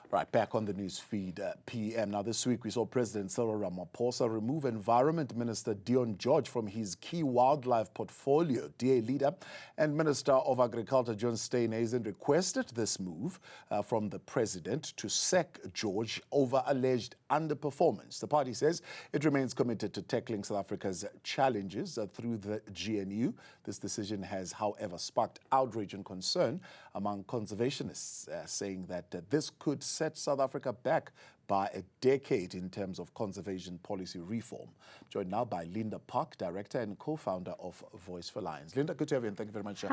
Right, back on the news feed, PM. Now, this week we saw President Ramaphosa remove Environment Minister Dion George from his key wildlife portfolio. DA leader and Minister of Agriculture John Steenhuisen requested this move from the president to sack George over alleged underperformance. The party says it remains committed to tackling South Africa's challenges through the GNU. This decision has, however, sparked outrage and concern among conservationists, saying that this could set South Africa back by a decade in terms of conservation policy reform. Joined now by Linda Park, Director and co-founder of Voice for Lions. Linda, good to have you, and thank you very much for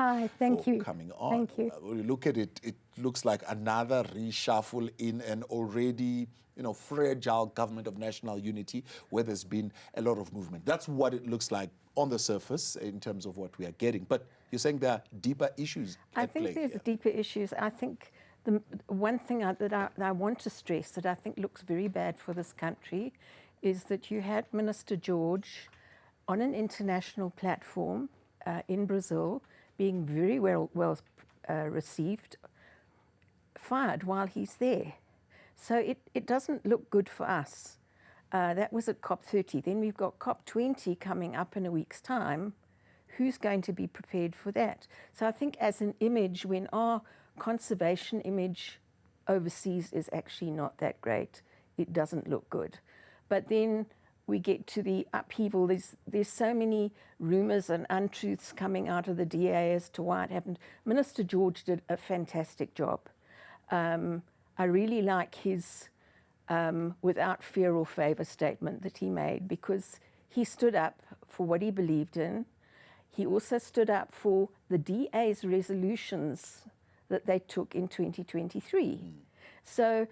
coming on. Thank you. When you look at it, it looks like another reshuffle in an already fragile government of national unity where there's been a lot of movement. That's what it looks like on the surface in terms of what we are getting. But you're saying there are deeper issues at play. I think there's deeper issues. I think the one thing that I want to stress that I think looks very bad for this country is that you had Minister George on an international platform in Brazil being very well received, fired while he's there. So it doesn't look good for us. That was at COP30. Then we've got COP20 coming up in a week's time. Who's going to be prepared for that? So I think as an image, when our conservation image overseas is actually not that great, it doesn't look good. But then we get to the upheaval. There's so many rumors and untruths coming out of the DA as to why it happened. Minister George did a fantastic job. I really like his without fear or favor statement that he made, because he stood up for what he believed in. He also stood up for the DA's resolutions that they took in 2023. So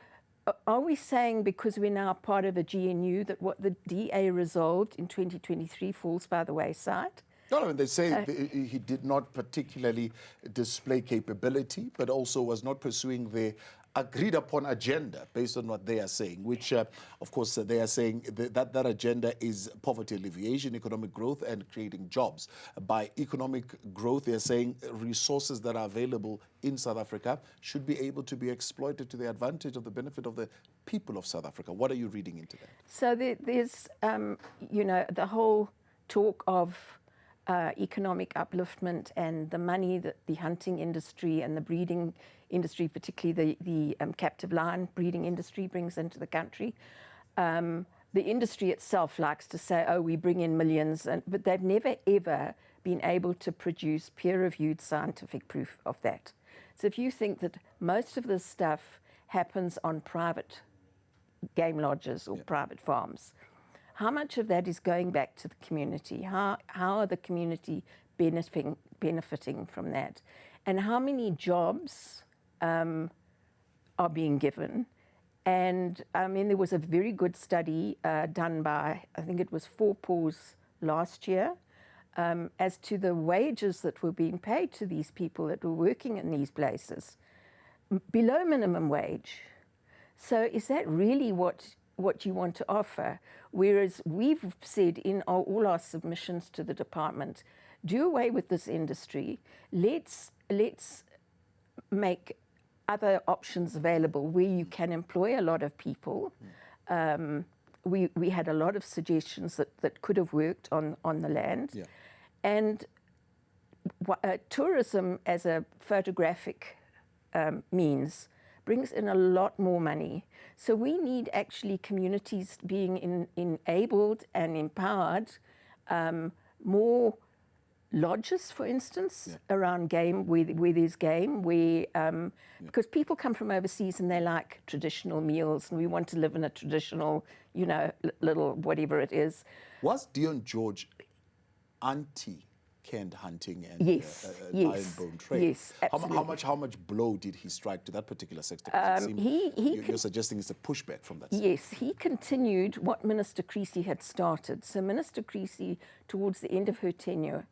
are we saying because we're now part of a GNU that what the DA resolved in 2023 falls by the wayside? No, they say he did not particularly display capability, but also was not pursuing the agreed upon agenda based on what they are saying, which, of course, they are saying that agenda is poverty alleviation, economic growth, and creating jobs. By economic growth, they are saying resources that are available in South Africa should be able to be exploited to the advantage of the benefit of the people of South Africa. What are you reading into that? So there's, the whole talk of economic upliftment and the money that the hunting industry and the breeding industry, particularly the captive lion breeding industry, brings into the country. The industry itself likes to say, oh, we bring in millions, but they've never, ever been able to produce peer-reviewed scientific proof of that. So if you think that most of this stuff happens on private game lodges or private farms, how much of that is going back to the community? How are the community benefiting from that? And how many jobs are being given? And I mean, there was a very good study done by, I think it was 4 Paws last year, as to the wages that were being paid to these people that were working in these places, below minimum wage. So is that really what you want to offer? Whereas we've said in all our submissions to the department, do away with this industry. Let's make other options available where you can employ a lot of people. We had a lot of suggestions that could have worked on the land. Yeah. And tourism as a photographic means brings in a lot more money. So we need actually communities being enabled and empowered, more lodges, for instance, around game, where there's game, because people come from overseas and they like traditional meals, and we want to live in a traditional, little whatever it is. Was Dion George anti-canned hunting and lion bone trade? Yes, absolutely. How much blow did he strike to that particular sector? You're suggesting it's a pushback from that sector. Yes, he continued what Minister Creasy had started. So Minister Creasy, towards the end of her tenure,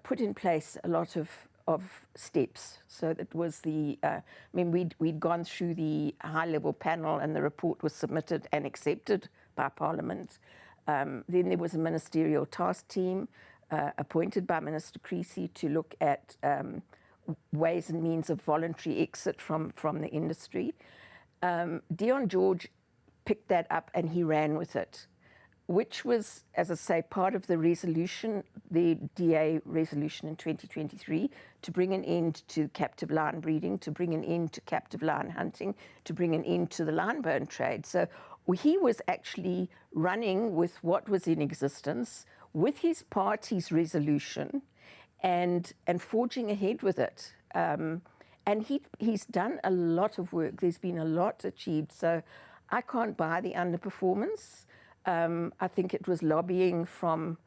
put in place a lot of steps. So that was we'd gone through the high-level panel, and the report was submitted and accepted by Parliament. Then there was a ministerial task team appointed by Minister Creasy to look at ways and means of voluntary exit from the industry. Dion George picked that up and he ran with it, which was, as I say, part of the resolution, the DA resolution in 2023, to bring an end to captive lion breeding, to bring an end to captive lion hunting, to bring an end to the lion bone trade. So he was actually running with what was in existence, with his party's resolution, and forging ahead with it. And he's done a lot of work. There's been a lot achieved. So I can't buy the underperformance. I think it was lobbying from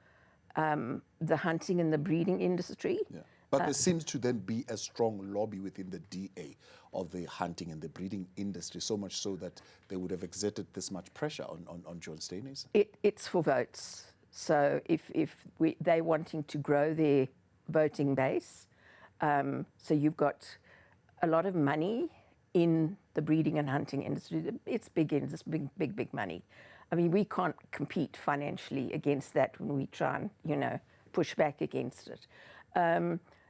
the hunting and the breeding industry. Yeah. But there seems to then be a strong lobby within the DA of the hunting and the breeding industry, so much so that they would have exerted this much pressure on John Steenhuisen. It's for votes. So if they're wanting to grow their voting base, so you've got a lot of money in the breeding and hunting industry. It's it's big money. I mean, we can't compete financially against that when we try and, push back against it.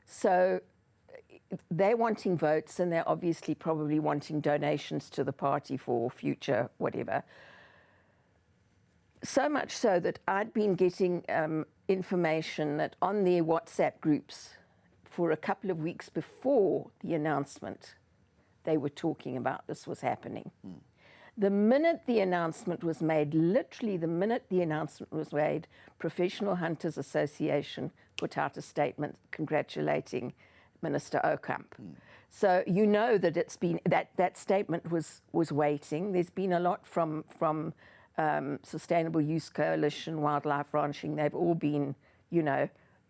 So they're wanting votes, and they're obviously probably wanting donations to the party for future whatever. So much so that I'd been getting information that on their WhatsApp groups for a couple of weeks before the announcement, they were talking about this was happening. The minute the announcement was made, literally the minute the announcement was made, Professional Hunters Association put out a statement congratulating Minister Ocamp. So you know that it's been that statement was waiting. There's been a lot from Sustainable Use Coalition, Wildlife Ranching. They've all been,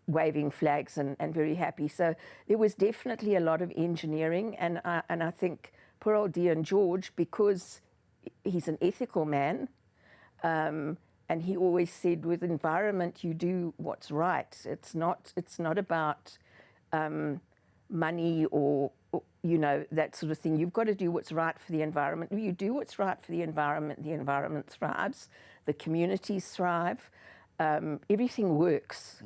waving flags and very happy. So there was definitely a lot of engineering, and I think poor old Dion George, because he's an ethical man, and he always said, with environment, you do what's right. It's not about money or that sort of thing. You've got to do what's right for the environment. If you do what's right for the environment thrives, the communities thrive, everything works.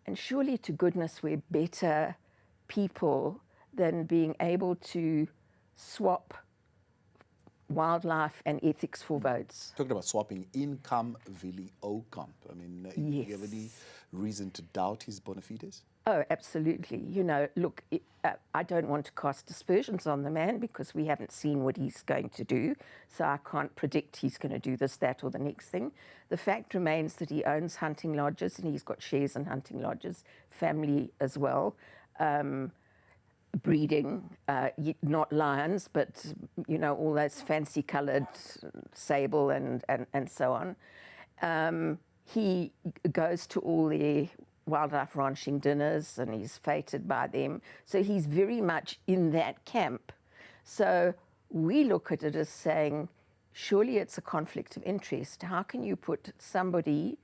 And surely to goodness we're better people than being able to swap wildlife and ethics for votes. Talking about swapping income, Vili Ocamp. I mean, Yes. do you have any reason to doubt his bona fides? Oh, absolutely. Look, I don't want to cast aspersions on the man because we haven't seen what he's going to do. So I can't predict he's going to do this, that, or the next thing. The fact remains that he owns hunting lodges and he's got shares in hunting lodges, family as well. Breeding, not lions, but, all those fancy coloured sable and so on. He goes to all the wildlife ranching dinners and he's feted by them. So he's very much in that camp. So we look at it as saying, surely it's a conflict of interest. How can you put somebody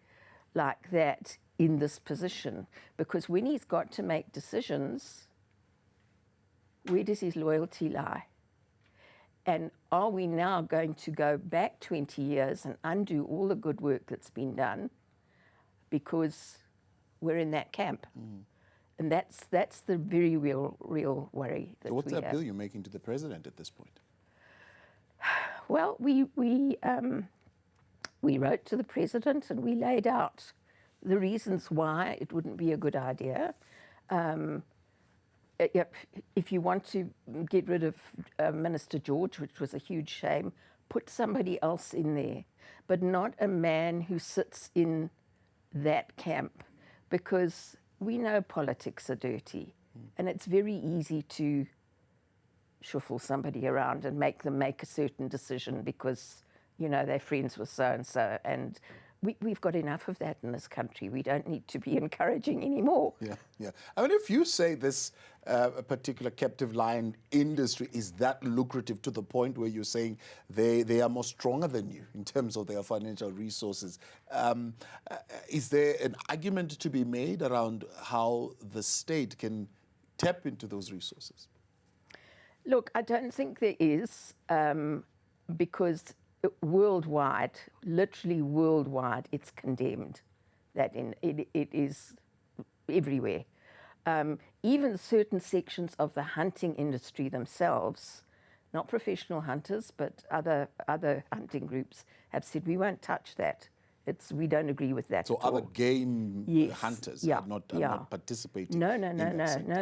like that in this position? Because when he's got to make decisions, where does his loyalty lie? And are we now going to go back 20 years and undo all the good work that's been done because we're in that camp? And that's the very real worry that What's we that have. bill you're making to the president at this point? Well, we wrote to the president and we laid out the reasons why it wouldn't be a good idea. If you want to get rid of Minister George, which was a huge shame, put somebody else in there, but not a man who sits in that camp, because we know politics are dirty and it's very easy to shuffle somebody around and make them make a certain decision because, they're friends with so-and-so. And we've got enough of that in this country. We don't need to be encouraging anymore. Yeah. I mean, if you say this particular captive lion industry is that lucrative to the point where you're saying they are more stronger than you in terms of their financial resources, is there an argument to be made around how the state can tap into those resources? Look, I don't think there is, because worldwide, literally worldwide, it's condemned. It is everywhere. even certain sections of the hunting industry themselves, not professional hunters, but other hunting groups, have said, we won't touch that. We don't agree with that. So at all. other game hunters are not participating. No,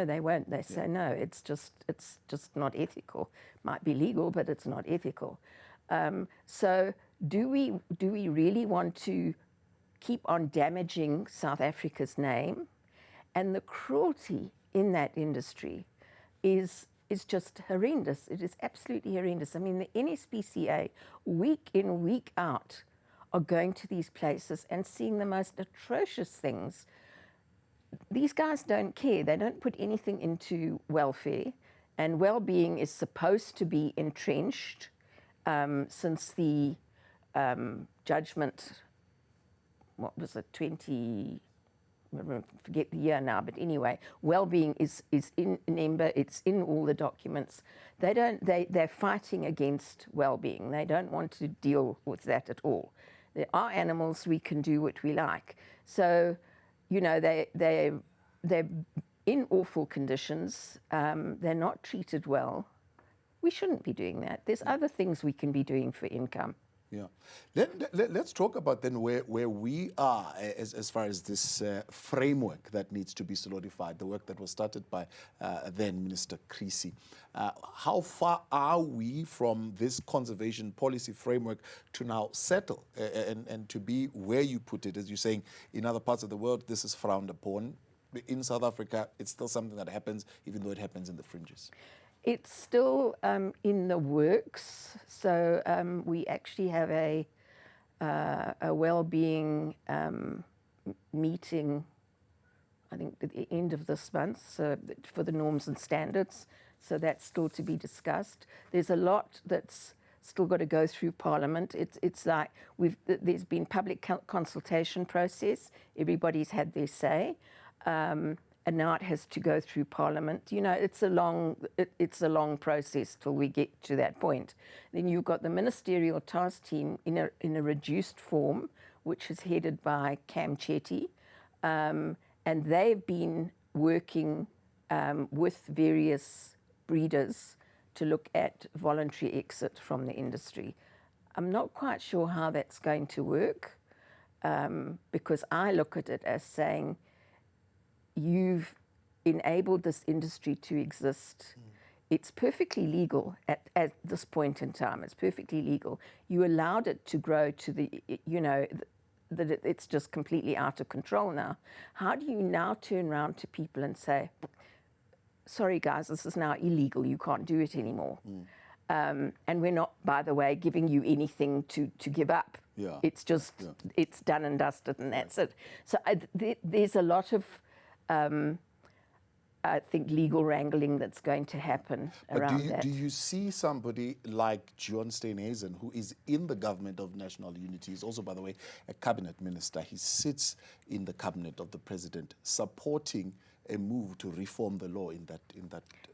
they won't. They say no. It's just not ethical. Might be legal, but it's not ethical. So do we really want to keep on damaging South Africa's name? And the cruelty in that industry is just horrendous. It is absolutely horrendous. I mean, the NSPCA, week in, week out, are going to these places and seeing the most atrocious things. These guys don't care. They don't put anything into welfare, and well-being is supposed to be entrenched since the judgment, what was it, I forget the year now, but anyway, well-being is in NEMBA, it's in all the documents. They're fighting against well-being. They don't want to deal with that at all. There are animals, we can do what we like. So, you know, they're in awful conditions. They're not treated well. We shouldn't be doing that. There's other things we can be doing for income. Yeah. Let's talk about then where we are as far as this framework that needs to be solidified, the work that was started by then Minister Creasy. How far are we from this conservation policy framework to now settle and to be where you put it, as you're saying, in other parts of the world, this is frowned upon. In South Africa, it's still something that happens, even though it happens in the fringes. It's still in the works. So we actually have a well-being meeting, I think, at the end of this month, so for the norms and standards. So that's still to be discussed. There's a lot that's still got to go through Parliament. It's like there's been public consultation process. Everybody's had their say. And now it has to go through Parliament. You know, it's a long process till we get to that point. Then you've got the ministerial task team in a reduced form, which is headed by Cam Chetty, and they've been working with various breeders to look at voluntary exit from the industry. I'm not quite sure how that's going to work, because I look at it as saying, you've enabled this industry to exist. It's perfectly legal at this point in time. It's perfectly legal. You allowed it to grow to the, you know, that it's just completely out of control now. How do you now turn around to people and say, sorry guys, this is now illegal, you can't do it anymore. And we're not, by the way, giving you anything to give up. Yeah. It's just, it's done and dusted and that's it. So there's a lot of, I think, legal wrangling that's going to happen around that. Do you see somebody like John Steenhuisen, who is in the government of national unity, he's also, by the way, a cabinet minister, he sits in the cabinet of the president, supporting a move to reform the law in that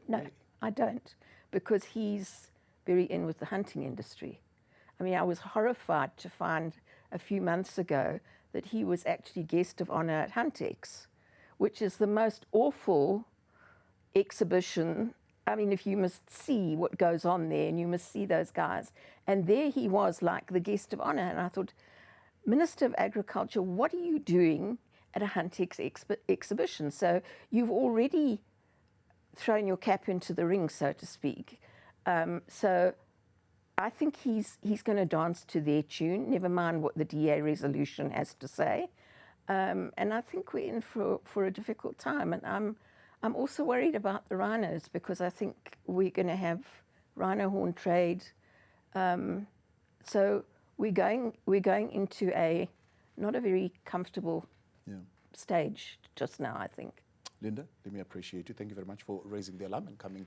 No, way? I don't, because he's very in with the hunting industry. I mean, I was horrified to find a few months ago that he was actually guest of honor at Huntex, which is the most awful exhibition. I mean, if you must see what goes on there and you must see those guys. And there he was like the guest of honor. And I thought, Minister of Agriculture, what are you doing at a Huntex exhibition? So you've already thrown your cap into the ring, so to speak. So I think he's going to dance to their tune, never mind what the DA resolution has to say. And I think we're in for a difficult time. And I'm also worried about the rhinos, because I think we're going to have rhino horn trade. So we're going into not a very comfortable stage just now, I think. Linda, let me appreciate you. Thank you very much for raising the alarm and coming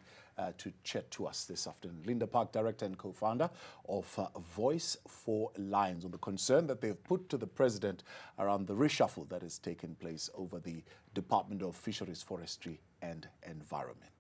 to chat to us this afternoon. Linda Park, Director and Co-founder of Voice for Lions, on the concern that they've put to the President around the reshuffle that has taken place over the Department of Fisheries, Forestry and Environment.